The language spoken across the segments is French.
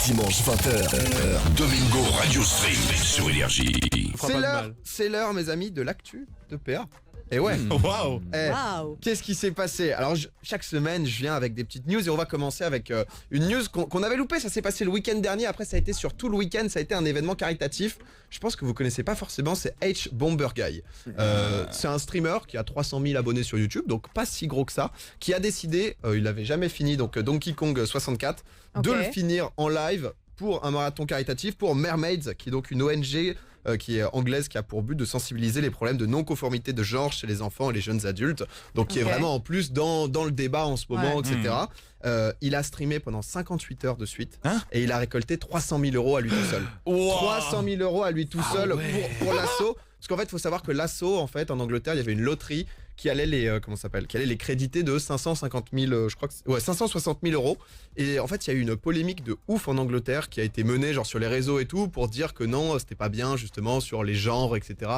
dimanche 20h, Domingo Radio Stream sur Énergie. C'est l'heure, mes amis, de l'actu de PA. Et ouais. Waouh. Wow. Qu'est-ce qui s'est passé? Alors chaque semaine je viens avec des petites news et on va commencer avec une news qu'on avait loupée. Ça s'est passé le week-end dernier, après ça a été sur tout le week-end, ça a été un événement caritatif. Je pense que vous connaissez pas forcément, c'est H Bomber Guy. C'est un streamer qui a 300 000 abonnés sur YouTube, donc pas si gros que ça, qui a décidé, il avait jamais fini, donc Donkey Kong 64, de le finir en live pour un marathon caritatif pour Mermaids, qui est donc une ONG qui est anglaise, qui a pour but de sensibiliser les problèmes de non-conformité de genre chez les enfants et les jeunes adultes, donc qui est vraiment en plus dans le débat en ce moment, etc. Il a streamé pendant 58 heures de suite et il a récolté 300 000 euros à lui tout seul. 300 000 euros à lui tout seul pour l'assaut. Parce qu'en fait, il faut savoir que l'assaut, en fait, en Angleterre, il y avait une loterie qui allait les créditer de 550 000, 560 000 euros. Et en fait, il y a eu une polémique de ouf en Angleterre qui a été menée genre sur les réseaux et tout pour dire que non, c'était pas bien justement sur les genres, etc.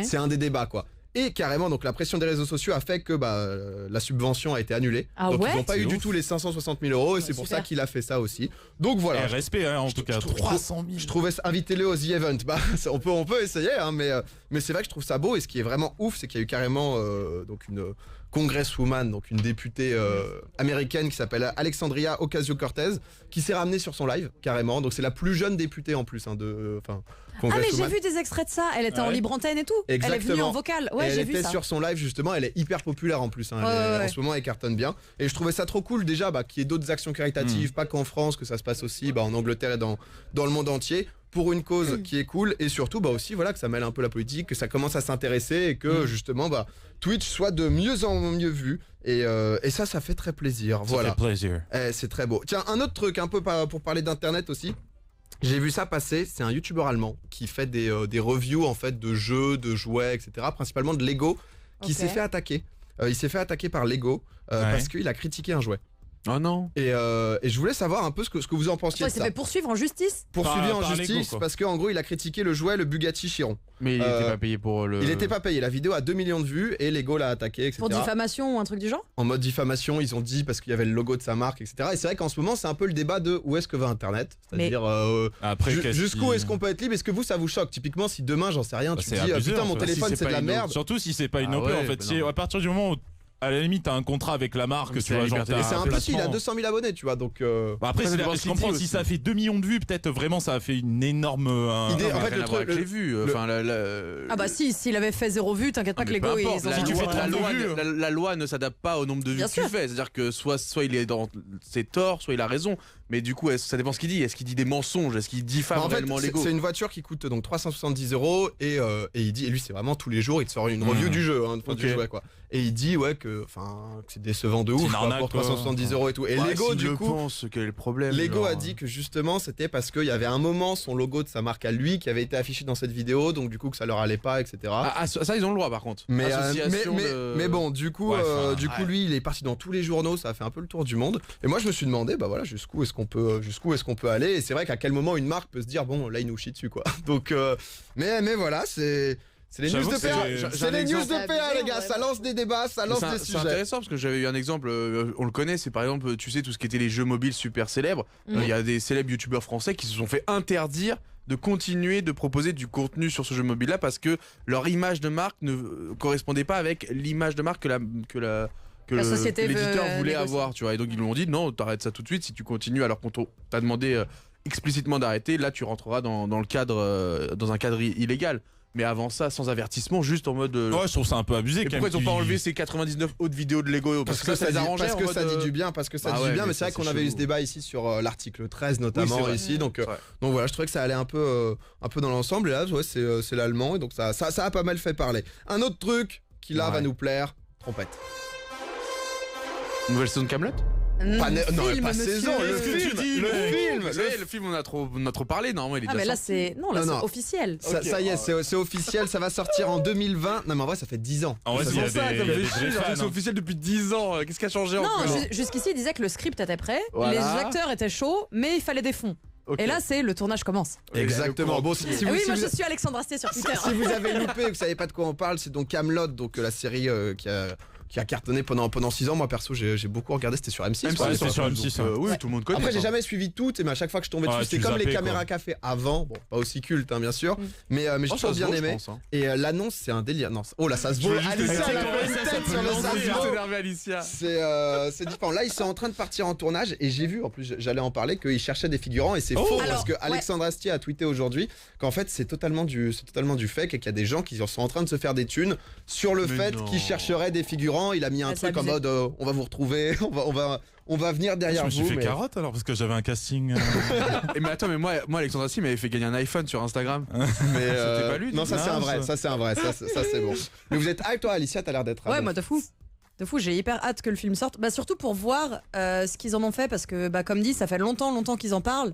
C'est un des débats, quoi. Et carrément, donc la pression des réseaux sociaux a fait que la subvention a été annulée. Donc ils n'ont pas eu du tout les 560 000 euros et c'est pour ça qu'il a fait ça aussi. Donc voilà. Et respect, en tout cas, 300 000. Je trouvais, invitez-le au The Event. On peut essayer, hein, mais c'est vrai que je trouve ça beau. Et ce qui est vraiment ouf, c'est qu'il y a eu carrément donc une congresswoman, donc une députée américaine qui s'appelle Alexandria Ocasio-Cortez, qui s'est ramenée sur son live carrément. Donc c'est la plus jeune députée en plus, hein, Ah mais j'ai vu des extraits de ça, elle était en libre antenne et tout. Exactement. Elle est venue en vocal. Ouais, j'ai vu ça. Elle était sur son live justement, elle est hyper populaire en plus, hein. En ce moment elle cartonne bien. Et je trouvais ça trop cool déjà qu'il y ait d'autres actions caritatives, pas qu'en France, que ça se passe aussi en Angleterre et dans le monde entier, pour une cause qui est cool, et surtout aussi que ça mêle un peu la politique, que ça commence à s'intéresser et que justement Twitch soit de mieux en mieux vu. Et ça fait très plaisir. Ça fait plaisir. C'est très beau. Tiens, un autre truc un peu pour parler d'internet aussi. J'ai vu ça passer, c'est un youtubeur allemand qui fait des reviews en fait de jeux, de jouets, etc. Principalement de Lego, qui s'est fait attaquer. Il s'est fait attaquer par Lego parce qu'il a critiqué un jouet. Oh non. Et je voulais savoir un peu ce que vous en pensiez de ça. Il s'est fait poursuivre en justice. Poursuivi en par justice Lego, parce qu'en gros il a critiqué le jouet, le Bugatti Chiron. Mais il était pas payé pour le... Il était pas payé, la vidéo a 2 millions de vues et Lego l'a attaqué, etc. Pour diffamation ou un truc du genre. En mode diffamation, ils ont dit parce qu'il y avait le logo de sa marque, etc. Et c'est vrai qu'en ce moment c'est un peu le débat de où est-ce que va Internet. C'est-à-dire jusqu'où est-ce qu'on peut être libre. Est-ce que ça vous choque? Typiquement si demain j'en sais rien, tu te dis putain mon téléphone c'est de la merde. Surtout si c'est pas une OP en fait. À partir du moment où à la limite, t'as un contrat avec la marque, tu vois, genre. Et c'est un petit, il a 200 000 abonnés, tu vois, donc. Après, je comprends, si ça a fait 2 millions de vues, peut-être vraiment ça a fait une énorme. Idée, en fait, le truc. Les vues. Ah bah s'il avait fait 0 vue, t'inquiète pas que Lego ils ont. Si tu fais 32 vues. La loi ne s'adapte pas au nombre de vues que tu fais. C'est-à-dire que soit il est dans ses torts, soit il a raison. Mais du coup, ça dépend ce qu'il dit. Est-ce qu'il dit des mensonges? Est-ce qu'il diffame réellement Lego? C'est une voiture qui coûte donc 370 € et il dit, et lui c'est vraiment tous les jours, il te sort une review du jeu, du jouet, quoi. Et il dit que c'est décevant de ouf pour 370 € et tout. Et Lego du coup pense quel est le problème. Lego a dit que justement c'était parce qu'il y avait un moment son logo de sa marque à lui qui avait été affiché dans cette vidéo, donc du coup que ça leur allait pas, etc. Ça ils ont le droit par contre. Mais bon du coup lui il est parti dans tous les journaux, ça a fait un peu le tour du monde. Et moi je me suis demandé jusqu'où est-ce qu'on peut aller. Et c'est vrai qu'à quel moment une marque peut se dire bon là il nous chie dessus, quoi. Donc mais voilà, c'est les news de PA. C'est les news de PA, les gars. Ça lance des débats, ça lance des sujets. C'est intéressant parce que j'avais eu un exemple, on le connaît, c'est par exemple, tu sais, tout ce qui était les jeux mobiles super célèbres. Il y a des célèbres youtubeurs français qui se sont fait interdire de continuer de proposer du contenu sur ce jeu mobile là parce que leur image de marque ne correspondait pas avec l'image de marque que l'éditeur voulait avoir, tu vois. Et donc ils lui ont dit non, t'arrêtes ça tout de suite si tu continues, alors qu'on t'a demandé explicitement d'arrêter. Là tu rentreras dans le cadre dans un cadre illégal. Mais avant ça, sans avertissement, juste en mode. Ouais, je trouve ça un peu abusé. Et pourquoi ils ont pas enlevé ces les autres vidéos de Lego? Parce que ça les arrangeait. Parce que ça dit du bien, mais c'est vrai qu'on avait eu ce débat ici sur l'article 13 notamment ici. Donc voilà, je trouvais que ça allait un peu dans l'ensemble. Et là, c'est l'allemand, et donc ça a pas mal fait parler. Un autre truc qui là va nous plaire, trompette. Nouvelle saison de Kaamelott? Pas saison, le film, on a trop parlé, normalement il est mais là c'est officiel. Ça y est, c'est officiel, ça va sortir en 2020. Non mais en vrai ça fait 10 ans. En vrai c'est officiel depuis 10 ans, qu'est-ce qui a changé encore? Non, jusqu'ici il disait que le script était prêt, les acteurs étaient chauds, mais il fallait des fonds. Et là c'est le tournage commence. Exactement. Bon, moi je suis Alexandre Astier sur Twitter. Si vous avez loupé, vous savez pas de quoi on parle, c'est donc Kaamelott, donc la série qui qui a cartonné pendant 6 ans. Moi perso j'ai beaucoup regardé, c'était sur M6. Ouais, c'est sur M6. Oui, tout le monde connaît. Après j'ai ça. jamais suivi tout, mais à chaque fois que je tombais dessus, c'était comme les caméras café avant, bon pas aussi culte bien sûr, mais j'ai Oh, ça toujours se bien vaut, je aimé. pense, hein. Et l'annonce c'est un délire. Non, oh là ça se vaut. Je veux juste Alicia, te elle a dire fait une comment ça tête peut sur le lancer, ça se J'ai vaut. énervé Alicia. C'est différent. Là, ils sont en train de partir en tournage et j'ai vu, en plus, j'allais en parler, qu'ils cherchaient des figurants et c'est faux Alors, parce que ouais. Alexandre Astier a tweeté aujourd'hui qu'en fait c'est totalement du fake et qu'il y a des gens qui sont en train de se faire des thunes sur le Mais fait non. qu'ils chercheraient des figurants. Il a mis un Ah, c'est truc en abusé. mode on va vous retrouver, on va venir Je derrière me suis vous. fait mais- carotte alors parce que j'avais un casting. Mais attends, mais moi Alexandre Astier m'avait fait gagner un iPhone sur Instagram. mais, C'était pas lui, non, ça c'est non, un vrai, ça. ça c'est un vrai, ça c'est bon. Mais vous êtes hype toi, Alicia, t'as l'air d'être. Ouais, moi de fou. De fou, j'ai hyper hâte que le film sorte. Bah, surtout pour voir ce qu'ils en ont fait, parce que, bah, comme dit, ça fait longtemps qu'ils en parlent.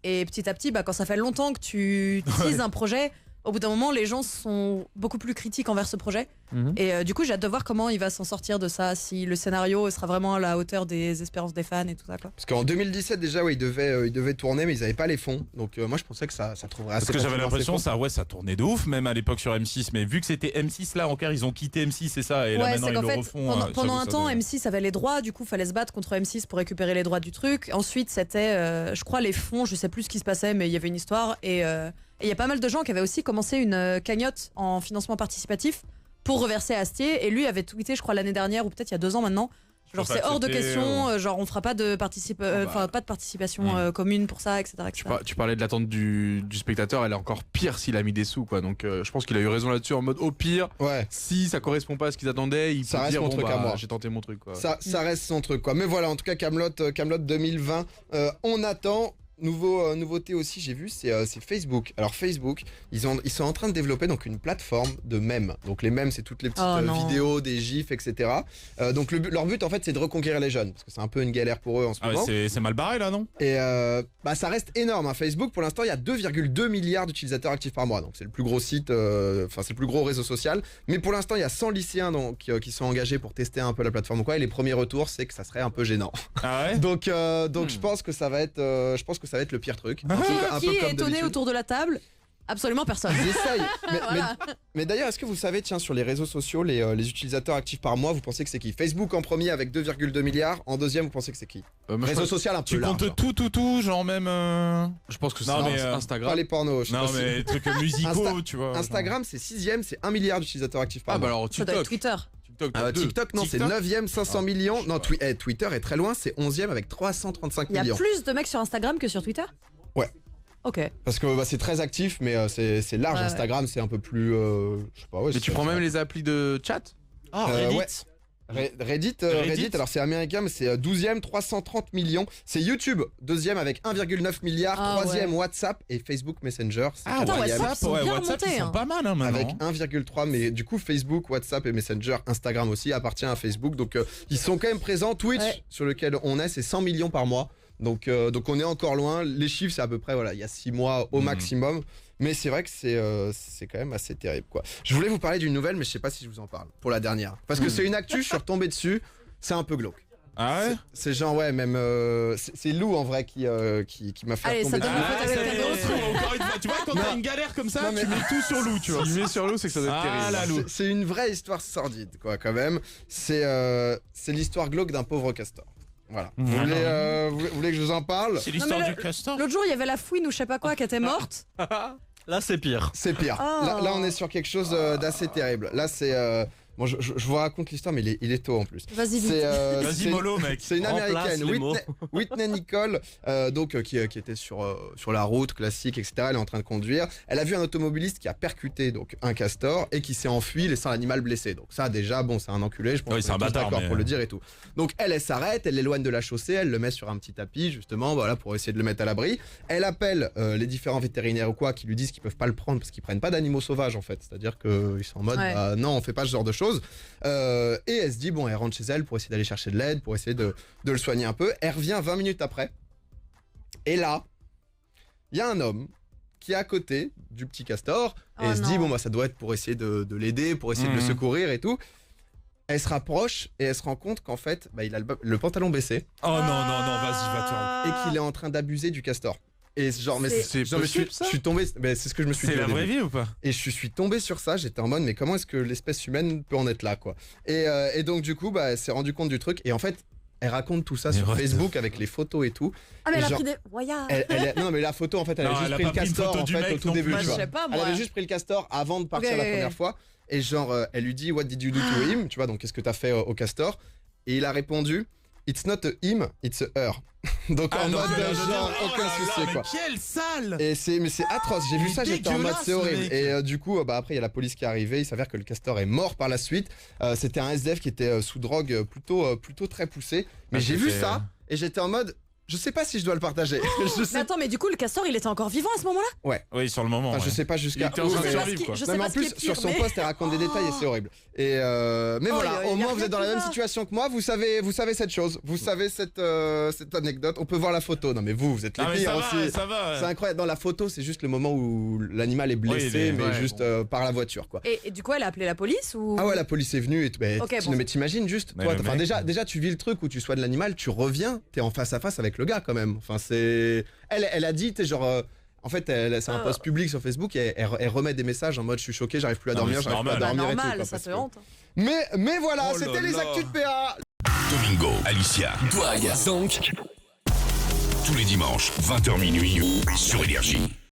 Et petit à petit, bah, quand ça fait longtemps que tu teases un projet, au bout d'un moment, les gens sont beaucoup plus critiques envers ce projet. Et du coup, j'ai hâte de voir comment il va s'en sortir de ça, si le scénario sera vraiment à la hauteur des espérances des fans et tout ça, quoi. Parce qu'en 2017 déjà, ouais, ils devaient tourner, mais ils avaient pas les fonds. Donc moi je pensais que ça trouverait assez. Parce que j'avais facilement ses l'impression fonds. ça tournait de ouf même à l'époque sur M6, mais vu que c'était M6 là encore ils ont quitté M6 c'est ça et là Ouais, maintenant c'est ils qu'en le fait, refont. pendant un j'avoue, temps, ça M6 avait les droits, du coup, fallait se battre contre M6 pour récupérer les droits du truc. Ensuite, c'était, je crois, les fonds, je sais plus ce qui se passait, mais il y avait une histoire. Et il y a pas mal de gens qui avaient aussi commencé une cagnotte en financement participatif pour reverser à Astier. Et lui avait tweeté, je crois, l'année dernière, ou peut-être il y a 2 ans maintenant. Genre, Faut c'est pas hors de accepter, question, genre, on fera pas de, pas de participation commune pour ça, etc. etc. Tu parlais de l'attente du spectateur, elle est encore pire s'il a mis des sous, quoi. Donc je pense qu'il a eu raison là-dessus, en mode au pire, Ouais. si ça correspond pas à ce qu'ils attendaient, il Ça peut reste dire mon bon, truc à moi. j'ai tenté mon truc, quoi. Ça reste son truc quoi. Mais voilà, en tout cas Kaamelott 2020, on attend. Nouveauté aussi, j'ai vu, c'est Facebook. Alors Facebook, ils sont en train de développer donc une plateforme de mèmes. Donc les mèmes, c'est toutes les petites Oh non. vidéos, des gifs, etc. Donc leur but en fait, c'est de reconquérir les jeunes parce que c'est un peu une galère pour eux en ce Ah ouais, moment. c'est mal barré là non? Et ça reste énorme. Facebook, pour l'instant, il y a 2,2 milliards d'utilisateurs actifs par mois. Donc c'est le plus gros site, c'est le plus gros réseau social. Mais pour l'instant, il y a 100 lycéens qui sont engagés pour tester un peu la plateforme ou quoi. Et les premiers retours, c'est que ça serait un peu gênant. Ah ouais? Donc je pense que ça va être, le pire truc. Un Qui peu est comme étonné d'habitude. autour de la table? Absolument personne. J'essaye. Voilà. Mais d'ailleurs, est-ce que vous savez, tiens, sur les réseaux sociaux, les utilisateurs actifs par mois, vous pensez que c'est qui? Facebook en premier avec 2,2 milliards. En deuxième, vous pensez que c'est qui? Moi, je, Réseau pense, social un peu Tu large. comptes tout, genre même. je pense que c'est Non, mais, Instagram. Pas les pornos. je sais Non pas si- mais trucs musicaux, tu vois. Instagram, c'est 6ème, c'est 1 milliard d'utilisateurs actifs par Ah bah mois. alors Ça doit être TikTok. Twitter. TikTok, Ah, t'as deux. TikTok, non, c'est TikTok 9ème, 500 millions. Non, Twitter est très loin, c'est 11ème avec 335 Il y a millions. plus de mecs sur Instagram que sur Twitter? Ouais. Ok. Parce que c'est très actif, mais c'est large. Ouais, Instagram, c'est un peu plus. Je sais pas, ouais. Mais tu prends même les applis de chat? Ah, Reddit. Reddit. Reddit, Reddit. alors c'est américain, mais c'est 12ème, 330 millions. C'est YouTube, 2ème avec 1,9 milliard. Ah 3ème, ouais. WhatsApp et Facebook Messenger. c'est Ah, Attends, 4e, WhatsApp, ils sont bien WhatsApp, remontés, ils sont hein. pas mal hein, maintenant. avec 1,3. Mais du coup, Facebook, WhatsApp et Messenger, Instagram aussi appartient à Facebook. Donc ils sont quand même présents. Twitch, Ouais. sur lequel on est, c'est 100 millions par mois. Donc on est encore loin. Les chiffres, c'est à peu près, voilà, il y a 6 mois au maximum. Mais c'est vrai que c'est quand même assez terrible, quoi. Je voulais vous parler d'une nouvelle, mais je sais pas si je vous en parle pour la dernière. Parce que c'est une actu, je suis retombé dessus. C'est un peu glauque. Ah ouais? C'est genre, ouais, même. C'est Lou en vrai qui m'a fait Allez, tomber ça dessus. donne Ah, avec ça ta y est, dose. encore une fois. Tu vois, quand t'as une galère comme ça, Non, mais- tu mets tout sur Lou, tu vois. Il met sur l'eau, c'est que ça doit être Ah terrible. la Lou. C'est une vraie histoire sordide, quoi, quand même. C'est l'histoire glauque d'un pauvre castor. Voilà. Vous voulez que je vous en parle? C'est l'histoire Non, mais du castor. L'autre jour, il y avait la fouine ou je sais pas quoi qui était morte. Là, c'est pire. C'est pire. Oh. Là, on est sur quelque chose d'assez terrible. Là, c'est. Bon, je vous raconte l'histoire, mais il est tôt en plus. Vas-y, vite. Vas-y mollo mec. C'est une Remplace américaine, les mots. Whitney Nicole, qui était sur la route classique, etc. Elle est en train de conduire. Elle a vu un automobiliste qui a percuté donc un castor et qui s'est enfui, laissant l'animal blessé. Donc ça, déjà, bon, c'est un enculé. Je pense Oui, qu'on c'est un est tous bâtard, d'accord mais- pour le dire et tout. Donc elle s'arrête, elle l'éloigne de la chaussée, elle le met sur un petit tapis, justement, voilà, pour essayer de le mettre à l'abri. Elle appelle les différents vétérinaires ou quoi, qui lui disent qu'ils peuvent pas le prendre parce qu'ils prennent pas d'animaux sauvages en fait. C'est-à-dire qu'ils sont en mode, Ouais. bah, non, on fait pas ce genre de choses. Et elle se dit, bon, elle rentre chez elle pour essayer d'aller chercher de l'aide, pour essayer de le soigner un peu. Elle revient 20 minutes après. Et là, il y a un homme qui est à côté du petit castor. Et Oh elle se dit, non. bon, bah, ça doit être pour essayer de l'aider, pour essayer de le Mhm. secourir et tout. Elle se rapproche et elle se rend compte qu'en fait, bah, il a le pantalon baissé Oh non, vas-y, va te faire. et qu'il est en train d'abuser du castor. Et genre, mais C'est genre, possible, je ça suis tombé. Mais c'est ce que je me suis dit. C'est au la vraie début. vie ou pas? Et je suis tombé sur ça, j'étais en mode mais comment est-ce que l'espèce humaine peut en être là quoi. Et donc du coup bah elle s'est rendu compte du truc et en fait elle raconte tout ça Mais sur what the Facebook avec les photos et tout. Ah, mais Et elle a genre, pris des. Voyage. non mais la photo en fait elle Non, a juste elle a pris le pas pris une castor photo en du fait mec au tout non début plus. Bah, tu je vois. sais pas, Elle moi. avait juste pris le castor avant de partir Ok, la ok. première fois et genre elle lui dit what did you do to him tu vois donc qu'est-ce que t'as fait au castor et il a répondu it's not a him it's a her. Donc en mode genre aucun souci quoi. Quelle salle! Et mais c'est atroce, j'ai vu Il ça, est j'étais en mode dégueulasse, c'est horrible. mec. Et du coup, bah, après il y a la police qui est arrivée, il s'avère que le castor est mort par la suite. C'était un SDF qui était sous drogue plutôt très poussée. Mais Ah, j'ai ça vu fait, ça et j'étais en mode je sais pas si je dois le partager. je Mais sais, attends, mais du coup, le castor, il était encore vivant à ce moment-là? Oui, sur le moment. enfin, je ouais. sais pas jusqu'à Il était en où, train de mais- survivre, quoi. Je Non, sais mais pas en ce qui plus est pire, sur son mais- poste elle raconte des détails et c'est horrible. Et mais Oh, voilà, y a au moins vous rien êtes dans la qui même va. situation que moi, vous savez cette chose, vous savez cette anecdote, on peut voir la photo. Non mais vous êtes les Non, mais pires ça aussi. va, ça va. C'est incroyable. Dans la photo, c'est juste le moment où l'animal est blessé, Oui, mais ouais, juste par la voiture, quoi. Et du coup, elle a appelé la police ou. Ah ouais, la police est venue et Ok, bon. mais t'imagines juste, Mais toi, le enfin mec, déjà tu vis le truc où tu soignes l'animal, tu reviens, t'es en face à face avec le gars quand même. Enfin c'est, elle a dit, t'es genre. En fait, c'est un post public sur Facebook et elle remet des messages en mode je suis choqué, j'arrive plus à Non, dormir, mais c'est j'arrive plus à normal. Bah, dormir et tout, normal, quoi, ça parce te que- hante. Mais voilà, Oh là c'était les là. actus de PA. Domingo, Alicia, Douag, Zonk. Tous les dimanches, 20h minuit, sur Énergie.